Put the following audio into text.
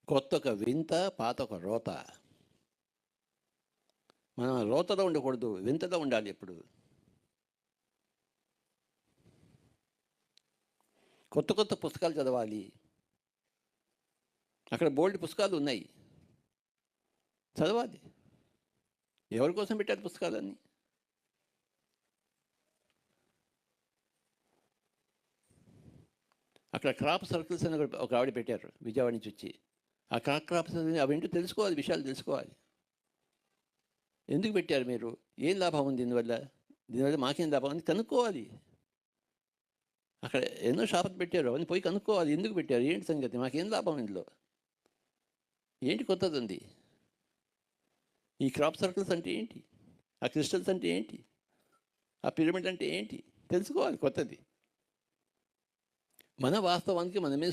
కొత్త ఒక వింత, పాత ఒక రోత. మనం రోతలో ఉండకూడదు, వింతలో ఉండాలి ఎప్పుడు. కొత్త కొత్త పుస్తకాలు చదవాలి. అక్కడ బోల్డ్ పుస్తకాలు ఉన్నాయి, చదవాలి. ఎవరి కోసం పెట్టారు పుస్తకాలన్నీ? అక్కడ క్రాప్ సర్కిల్స్ అని ఒక ఆవిడ పెట్టారు, విజయవాడ నుంచి వచ్చి. ఆ క్రాప్ సర్కిల్స్ అవేంటో తెలుసుకోవాలి, విషయాలు తెలుసుకోవాలి. ఎందుకు పెట్టారు మీరు? ఏం లాభం ఉంది దీనివల్ల మాకేం లాభం అని కనుక్కోవాలి. అక్కడ ఎన్నో షాపులు పెట్టారు, అవన్నీ పోయి కనుక్కోవాలి. ఎందుకు పెట్టారు, ఏంటి సంగతి, మాకేం లాభం ఇందులో, ఏంటి కొత్తది ఉంది? ఈ క్రాప్ సర్కిల్స్ అంటే ఏంటి, ఆ క్రిస్టల్స్ అంటే ఏంటి, ఆ పిరమిడ్ అంటే ఏంటి తెలుసుకోవాలి, కొత్తది. మన వాస్తవానికి మన మీద